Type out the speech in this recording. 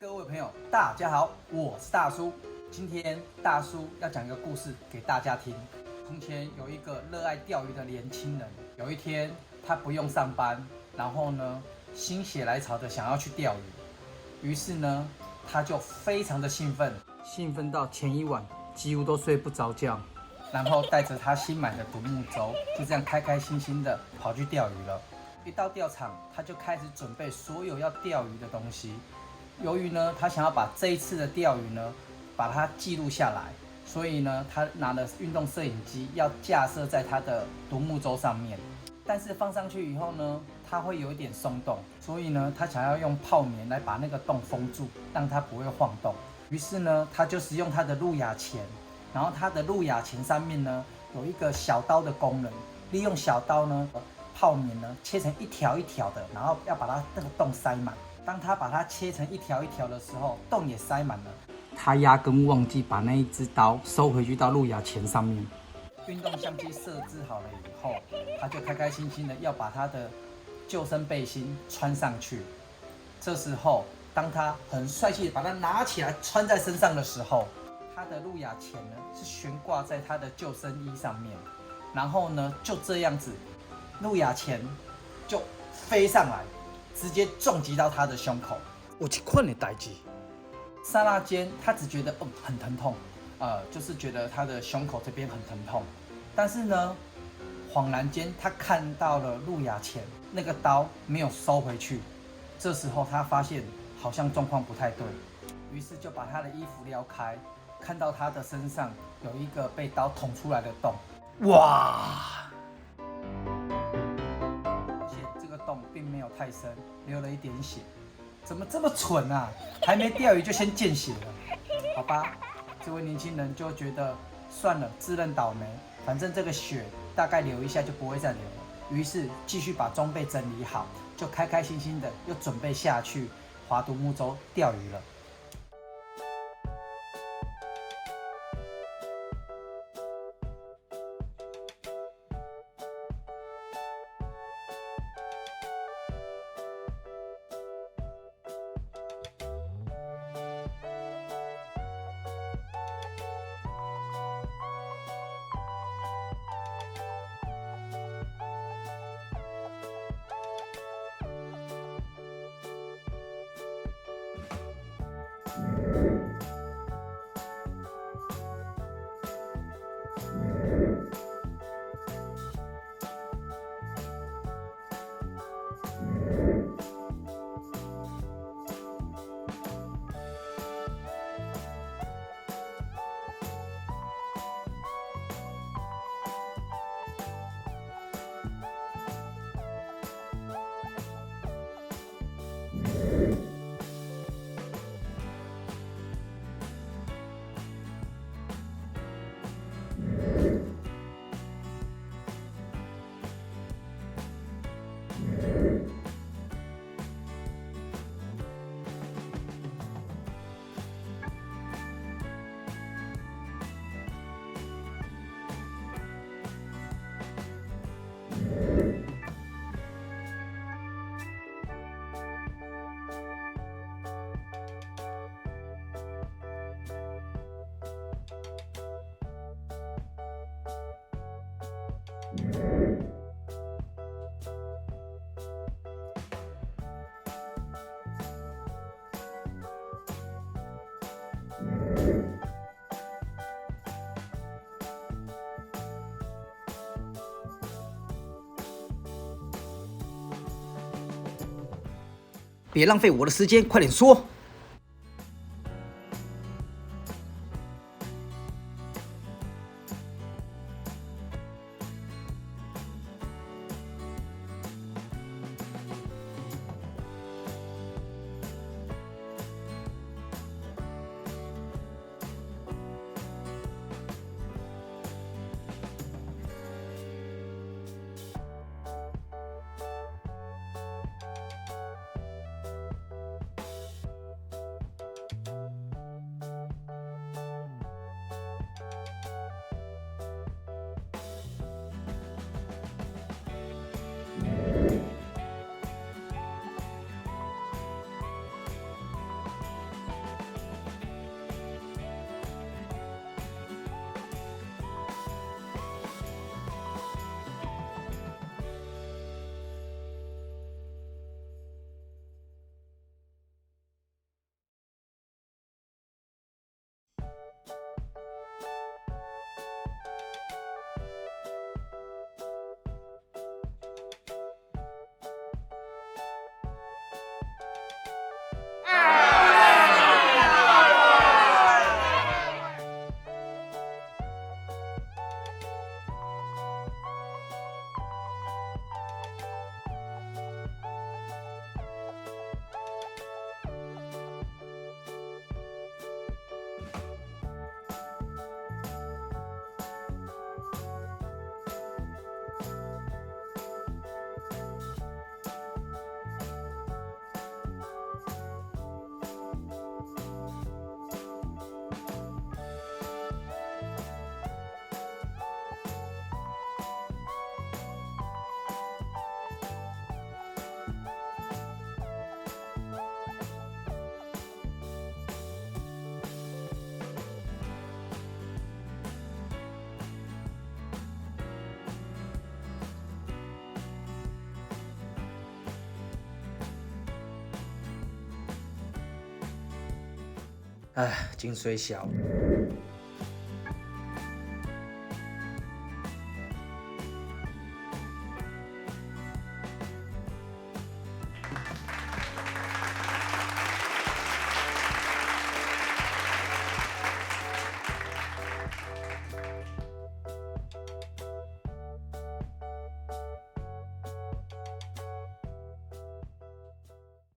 各位朋友，大家好，我是大叔。今天大叔要讲一个故事给大家听。从前有一个热爱钓鱼的年轻人，有一天他不用上班，然后呢，心血来潮的想要去钓鱼，于是呢，他就非常的兴奋到前一晚几乎都睡不着觉，然后带着他新买的独木舟，就这样开开心心的跑去钓鱼了。一到钓场，他就开始准备所有要钓鱼的东西。由于呢，他想要把这一次的钓鱼呢，把它记录下来，所以呢，他拿了运动摄影机，要架设在他的独木舟上面。但是放上去以后呢，它会有一点松动，所以呢，他想要用泡棉来把那个洞封住，让它不会晃动。于是呢，他就使用他的路亚钳，然后他的路亚钳上面呢，有一个小刀的功能，利用小刀呢，泡棉呢切成一条一条的，然后要把它那个洞塞满。当他把它切成一条一条的时候，洞也塞满了。他压根忘记把那一只刀收回去到路亚钳上面。运动相机设置好了以后，他就开开心心的要把他的救生背心穿上去。这时候，当他很帅气的把它拿起来穿在身上的时候，他的路亚钳呢是悬挂在他的救生衣上面，然后呢就这样子，路亚钳就飞上来。直接重击到他的胸口，有这款的代志。刹那间，他只觉得很疼痛，就是觉得他的胸口这边很疼痛。但是呢，恍然间他看到了路亚钳那个刀没有收回去。这时候他发现好像状况不太对，于是就把他的衣服撩开，看到他的身上有一个被刀捅出来的洞。哇！洞并没有太深，流了一点血，怎么这么蠢啊？还没钓鱼就先见血了，好吧？这位年轻人就觉得算了，自认倒霉，反正这个血大概流一下就不会再流了。于是继续把装备整理好，就开开心心的又准备下去划独木舟钓鱼了。别浪费我的时间，快点说！哎，金水小。